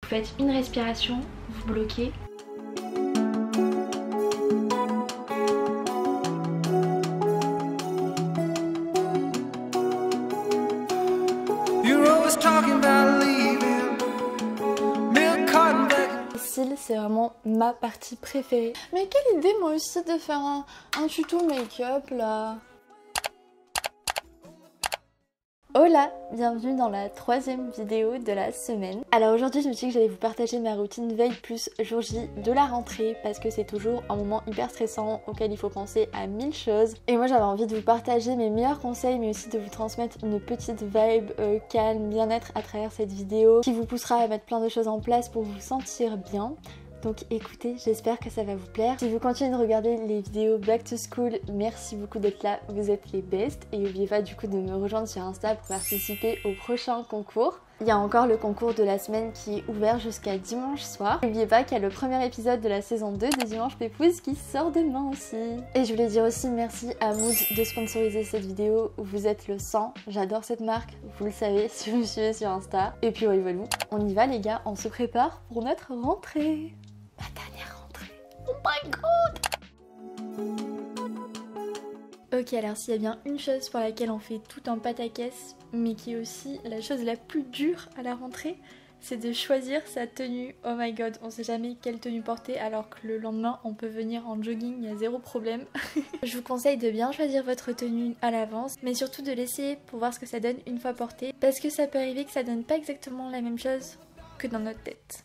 faites une respiration, vous bloquez. C'est vraiment ma partie préférée. Mais quelle idée moi aussi de faire un tuto make-up là. Hola, bienvenue dans la 3e vidéo de la semaine. Alors aujourd'hui je me suis dit que j'allais vous partager ma routine veille plus jour J de la rentrée parce que c'est toujours un moment hyper stressant auquel il faut penser à 1000 choses. Et moi j'avais envie de vous partager mes meilleurs conseils mais aussi de vous transmettre une petite vibe calme, bien-être à travers cette vidéo qui vous poussera à mettre plein de choses en place pour vous sentir bien. Donc écoutez, j'espère que ça va vous plaire. Si vous continuez de regarder les vidéos Back to School, merci beaucoup d'être là, vous êtes les best. Et n'oubliez pas du coup de me rejoindre sur Insta pour participer au prochain concours. Il y a encore le concours de la semaine qui est ouvert jusqu'à dimanche soir. N'oubliez pas qu'il y a le premier épisode de la saison 2 de Dimanche Pépouze qui sort demain aussi. Et je voulais dire aussi merci à Mood de sponsoriser cette vidéo. Vous êtes le sang, j'adore cette marque, vous le savez si vous me suivez sur Insta. Et puis voilà, on y va les gars, on se prépare pour notre rentrée. Ma dernière rentrée. Oh my god! Ok, alors s'il y a bien une chose pour laquelle on fait tout un pataquès, mais qui est aussi la chose la plus dure à la rentrée, c'est de choisir sa tenue. Oh my god, on sait jamais quelle tenue porter alors que le lendemain on peut venir en jogging, il y a zéro problème. Je vous conseille de bien choisir votre tenue à l'avance, mais surtout de l'essayer pour voir ce que ça donne une fois portée, parce que ça peut arriver que ça donne pas exactement la même chose que dans notre tête.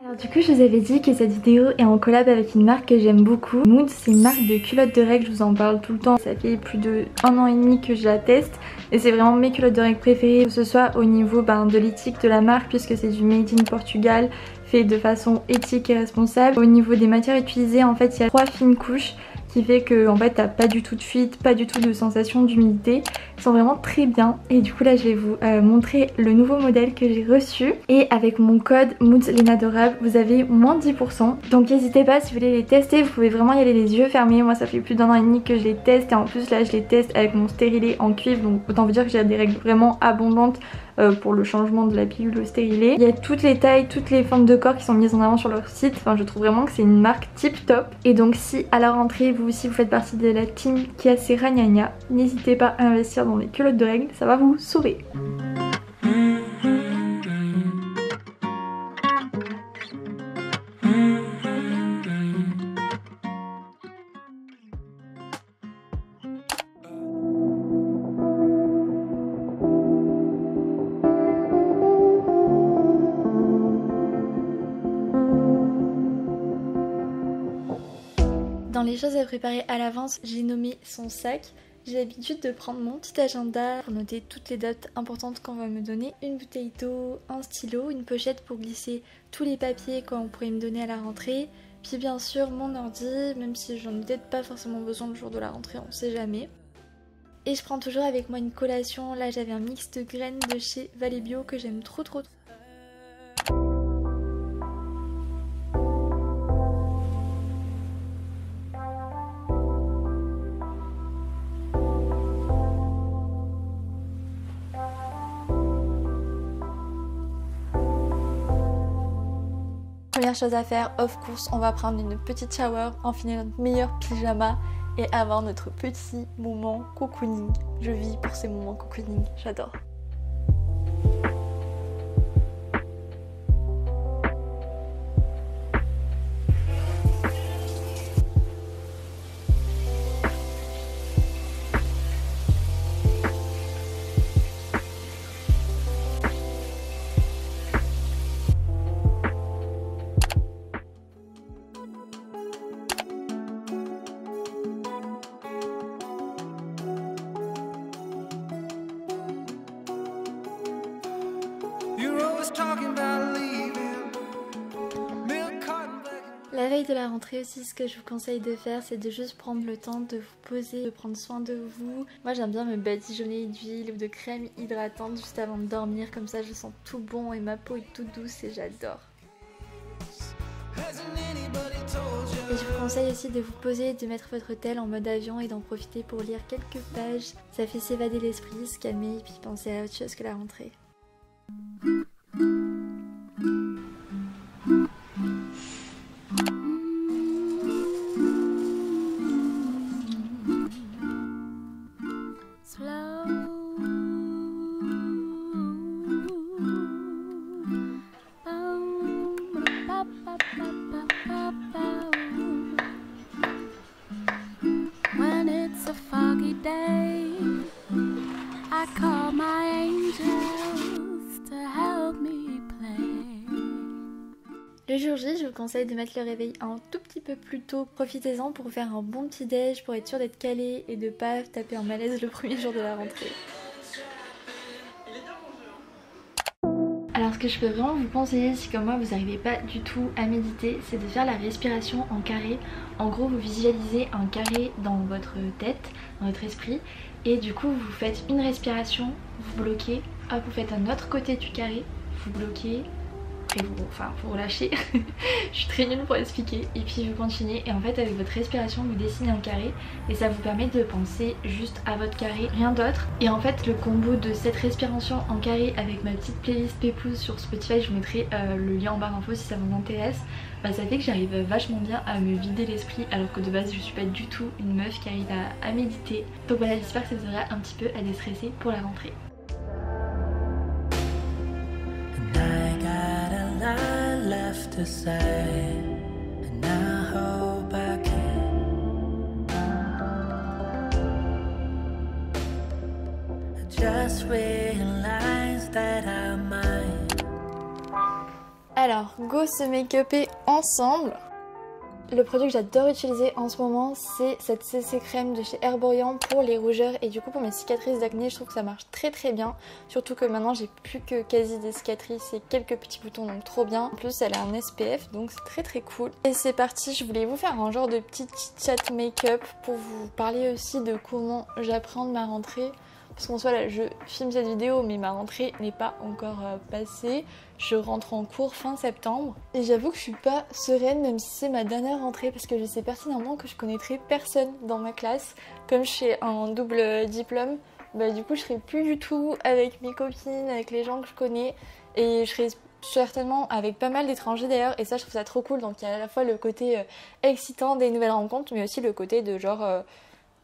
Alors du coup je vous avais dit que cette vidéo est en collab avec une marque que j'aime beaucoup. Mood, c'est une marque de culottes de règles, je vous en parle tout le temps. Ça fait plus de 1 an et demi que je la teste et c'est vraiment mes culottes de règles préférées. Que ce soit au niveau de l'éthique de la marque puisque c'est du made in Portugal, fait de façon éthique et responsable. Au niveau des matières utilisées, en fait il y a 3 fines couches qui fait que en fait t'as pas du tout de fuite, pas du tout de sensation d'humidité. Ils sont vraiment très bien et du coup là je vais vous montrer le nouveau modèle que j'ai reçu et avec mon code MOODSLENADORABLE vous avez moins 10%. Donc n'hésitez pas si vous voulez les tester, vous pouvez vraiment y aller les yeux fermés. Moi ça fait plus d'1 an et demi que je les teste et en plus là je les teste avec mon stérilet en cuivre, donc autant vous dire que j'ai des règles vraiment abondantes pour le changement de la pilule au stérilet. Il y a toutes les tailles, toutes les formes de corps qui sont mises en avant sur leur site. Enfin je trouve vraiment que c'est une marque tip top. Et donc si à la rentrée vous aussi vous faites partie de la team Kiassé Ragnagna, n'hésitez pas à investir dans les culottes de règles, ça va vous sauver. Dans les choses à préparer à l'avance, j'ai nommé son sac. J'ai l'habitude de prendre mon petit agenda pour noter toutes les dates importantes qu'on va me donner. Une bouteille d'eau, un stylo, une pochette pour glisser tous les papiers qu'on pourrait me donner à la rentrée. Puis bien sûr mon ordi, même si j'en ai peut-être pas forcément besoin le jour de la rentrée, on sait jamais. Et je prends toujours avec moi une collation. Là j'avais un mix de graines de chez Valley Bio que j'aime trop. Première chose à faire, of course, on va prendre une petite shower, enfiler notre meilleur pyjama et avoir notre petit moment cocooning. Je vis pour ces moments cocooning, j'adore. La veille de la rentrée aussi, ce que je vous conseille de faire, c'est de juste prendre le temps de vous poser, de prendre soin de vous. Moi j'aime bien me badigeonner d'huile ou de crème hydratante juste avant de dormir, comme ça je sens tout bon et ma peau est toute douce et j'adore. Et je vous conseille aussi de vous poser, de mettre votre tel en mode avion et d'en profiter pour lire quelques pages. Ça fait s'évader l'esprit, se calmer et puis penser à autre chose que la rentrée. Le jour J, je vous conseille de mettre le réveil un tout petit peu plus tôt. Profitez-en pour faire un bon petit déj, pour être sûr d'être calé et de pas taper un malaise le premier jour de la rentrée. Alors ce que je peux vraiment vous conseiller si comme moi vous n'arrivez pas du tout à méditer, c'est de faire la respiration en carré. En gros vous visualisez un carré dans votre tête, dans votre esprit, et du coup vous faites une respiration, vous bloquez, hop vous faites un autre côté du carré, vous bloquez, et vous relâchez. Je suis très nulle pour expliquer, et puis vous continuez, et en fait avec votre respiration vous dessinez un carré et ça vous permet de penser juste à votre carré, rien d'autre. Et en fait le combo de cette respiration en carré avec ma petite playlist Pépouze sur Spotify, je vous mettrai le lien en barre d'infos si ça vous intéresse, bah, ça fait que j'arrive vachement bien à me vider l'esprit, alors que de base je suis pas du tout une meuf qui arrive à méditer. Donc voilà, j'espère que ça vous aidera un petit peu à déstresser pour la rentrée. To say, and I hope I can. I just realized that I might. Alors, go se make-upper ensemble. Le produit que j'adore utiliser en ce moment, c'est cette CC crème de chez Herborian pour les rougeurs et du coup pour mes cicatrices d'acné, je trouve que ça marche très très bien. Surtout que maintenant j'ai plus que quasi des cicatrices et quelques petits boutons, donc trop bien. En plus elle a un SPF, donc c'est très très cool. Et c'est parti, je voulais vous faire un genre de petit chat make-up pour vous parler aussi de comment j'appréhende ma rentrée. Parce qu'en soi là je filme cette vidéo mais ma rentrée n'est pas encore passée. Je rentre en cours fin septembre et j'avoue que je suis pas sereine même si c'est ma dernière rentrée parce que je sais pertinemment que je connaîtrai personne dans ma classe. Comme je fais un double diplôme, bah du coup je serai plus du tout avec mes copines, avec les gens que je connais et je serai certainement avec pas mal d'étrangers d'ailleurs et ça je trouve ça trop cool. Donc il y a à la fois le côté excitant des nouvelles rencontres mais aussi le côté de genre...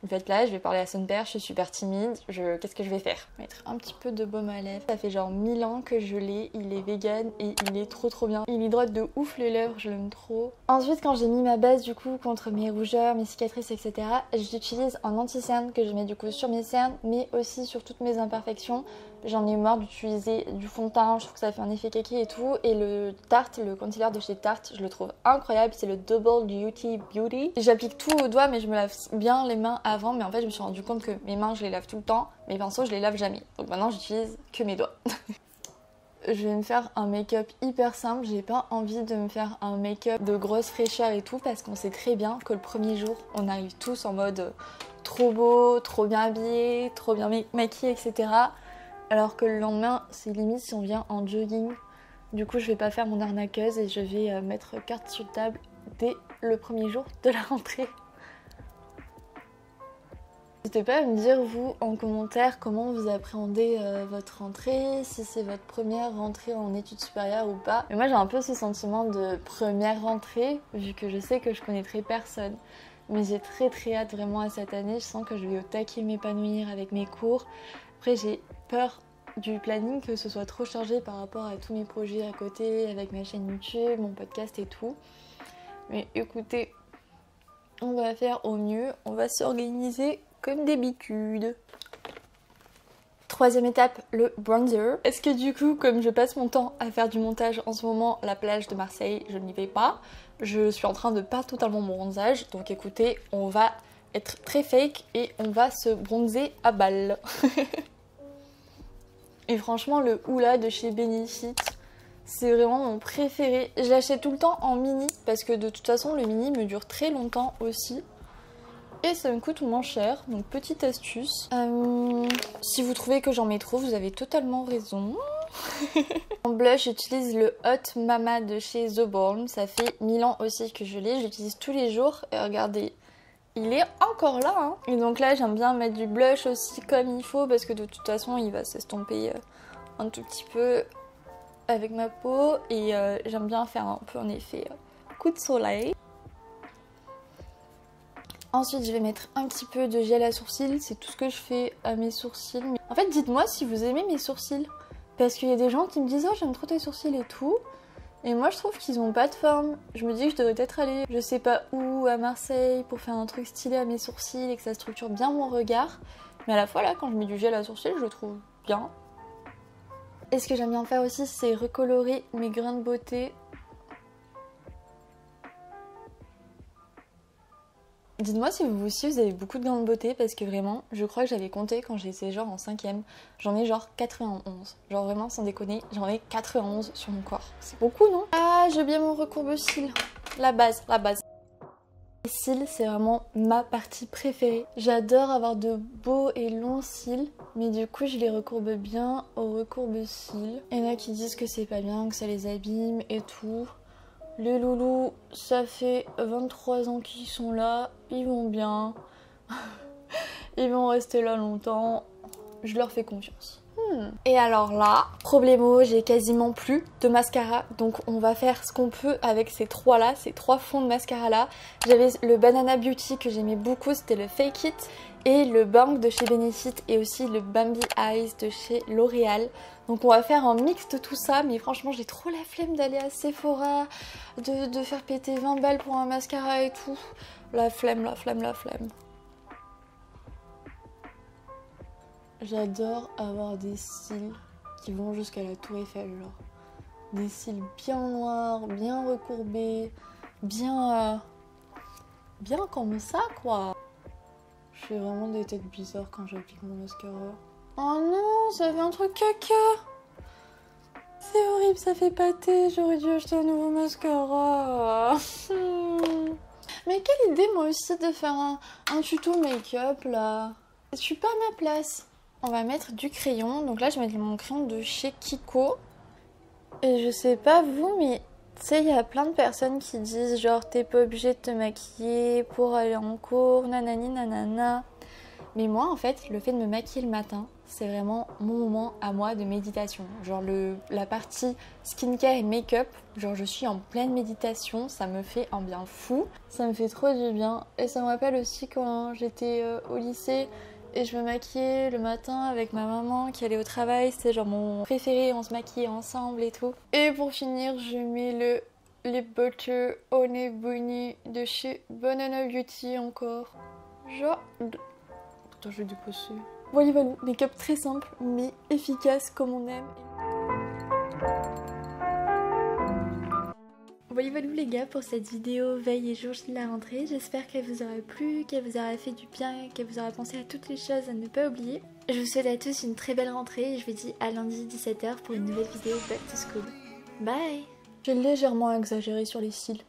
En fait là je vais parler à son père, je suis super timide, qu'est-ce que je vais faire? Mettre un petit peu de baume à lèvres, ça fait genre 1000 ans que je l'ai, il est vegan et il est trop bien. Il hydrate de ouf les lèvres, je l'aime trop. Ensuite quand j'ai mis ma base du coup contre mes rougeurs, mes cicatrices etc, j'utilise un anti-cerne que je mets du coup sur mes cernes mais aussi sur toutes mes imperfections. J'en ai marre d'utiliser du fond de teint, je trouve que ça fait un effet kaki et tout. Et le Tarte, le concealer de chez Tarte, je le trouve incroyable, c'est le Double Duty Beauty. J'applique tout au doigt mais je me lave bien les mains avant, mais en fait je me suis rendu compte que mes mains je les lave tout le temps, mes pinceaux je les lave jamais. Donc maintenant j'utilise que mes doigts. Je vais me faire un make-up hyper simple, j'ai pas envie de me faire un make-up de grosse fraîcheur et tout parce qu'on sait très bien que le premier jour on arrive tous en mode trop beau, trop bien habillé, trop bien maquillé etc. Alors que le lendemain, c'est limite si on vient en jogging. Du coup, je vais pas faire mon arnaqueuse et je vais mettre carte sur table dès le premier jour de la rentrée. N'hésitez pas à me dire, vous, en commentaire, comment vous appréhendez votre rentrée, si c'est votre première rentrée en études supérieures ou pas. Mais moi, j'ai un peu ce sentiment de première rentrée, vu que je sais que je connaîtrai personne. Mais j'ai très hâte vraiment à cette année. Je sens que je vais au taquet m'épanouir avec mes cours. Après j'ai peur du planning, que ce soit trop chargé par rapport à tous mes projets à côté, avec ma chaîne YouTube, mon podcast et tout. Mais écoutez, on va faire au mieux, on va s'organiser comme d'habitude. Troisième étape, le bronzer. Est-ce que du coup, comme je passe mon temps à faire du montage en ce moment, la plage de Marseille, je n'y vais pas. Je suis en train de pas totalement mon bronzage, donc écoutez, on va être très fake et on va se bronzer à balle. Et franchement le Hoola de chez Benefit, c'est vraiment mon préféré. Je l'achète tout le temps en mini parce que de toute façon le mini me dure très longtemps aussi. Et ça me coûte moins cher, donc petite astuce. Si vous trouvez que j'en mets trop, vous avez totalement raison. En blush, j'utilise le Hot Mama de chez The Balm. Ça fait 1000 ans aussi que je l'ai, je l'utilise tous les jours. Et regardez, il est encore là hein. Et donc là j'aime bien mettre du blush aussi comme il faut parce que de toute façon il va s'estomper un tout petit peu avec ma peau. Et j'aime bien faire un peu en effet coup de soleil. Ensuite je vais mettre un petit peu de gel à sourcils, c'est tout ce que je fais à mes sourcils. En fait dites-moi si vous aimez mes sourcils, parce qu'il y a des gens qui me disent oh j'aime trop tes sourcils et tout. Et moi je trouve qu'ils ont pas de forme. Je me dis que je devrais peut-être aller je sais pas où à Marseille pour faire un truc stylé à mes sourcils et que ça structure bien mon regard. Mais à la fois là quand je mets du gel à sourcils je le trouve bien. Et ce que j'aime bien faire aussi c'est recolorer mes grains de beauté. Dites-moi si vous aussi vous avez beaucoup de gants de beauté parce que vraiment, je crois que j'avais compté quand j'étais genre en 5ème, j'en ai genre 91. Genre vraiment sans déconner, j'en ai 91 sur mon corps. C'est beaucoup non? Ah, j'ai oublié mon recourbe-cils. La base. Les cils, c'est vraiment ma partie préférée. J'adore avoir de beaux et longs cils, mais du coup je les recourbe bien au recourbe-cils. Il y en a qui disent que c'est pas bien, que ça les abîme et tout. Les loulous, ça fait 23 ans qu'ils sont là, ils vont bien. Ils vont rester là longtemps, je leur fais confiance. Et alors là, problémo, j'ai quasiment plus de mascara, donc on va faire ce qu'on peut avec ces trois là, ces trois fonds de mascara là. J'avais le Banana Beauty que j'aimais beaucoup, c'était le Fake It, et le Bang de chez Benefit, et aussi le Bambi Eyes de chez L'Oréal. Donc on va faire un mix de tout ça, mais franchement j'ai trop la flemme d'aller à Sephora, de faire péter 20 balles pour un mascara et tout. La flemme. J'adore avoir des cils qui vont jusqu'à la tour Eiffel, genre. Des cils bien noirs, bien recourbés, bien comme ça, quoi. Je fais vraiment des têtes bizarres quand j'applique mon mascara. Oh non, ça fait un truc caca. C'est horrible, ça fait pâter. J'aurais dû acheter un nouveau mascara. Mais quelle idée, moi aussi, de faire un tuto make-up, là. Je suis pas à ma place. On va mettre du crayon. Donc là, je vais mettre mon crayon de chez Kiko. Et je sais pas vous, mais tu sais, il y a plein de personnes qui disent genre t'es pas obligé de te maquiller pour aller en cours, nanani nanana. Mais moi, en fait, le fait de me maquiller le matin, c'est vraiment mon moment à moi de méditation. Genre la partie skincare et make-up, genre je suis en pleine méditation, ça me fait un bien fou. Ça me fait trop du bien. Et ça me rappelle aussi quand j'étais au lycée, et je me maquillais le matin avec ma maman qui allait au travail. C'était genre mon préféré, on se maquillait ensemble et tout. Et pour finir, je mets le Lip Butter Honey Bunny de chez Banana Beauty encore. Genre... Attends, je vais déposer. Voilà, make-up très simple mais efficace comme on aime. Voilà les gars pour cette vidéo veille et jour de la rentrée. J'espère qu'elle vous aura plu, qu'elle vous aura fait du bien, qu'elle vous aura pensé à toutes les choses à ne pas oublier. Je vous souhaite à tous une très belle rentrée et je vous dis à lundi 17h pour une nouvelle vidéo Back to School. Bye. J'ai légèrement exagéré sur les cils.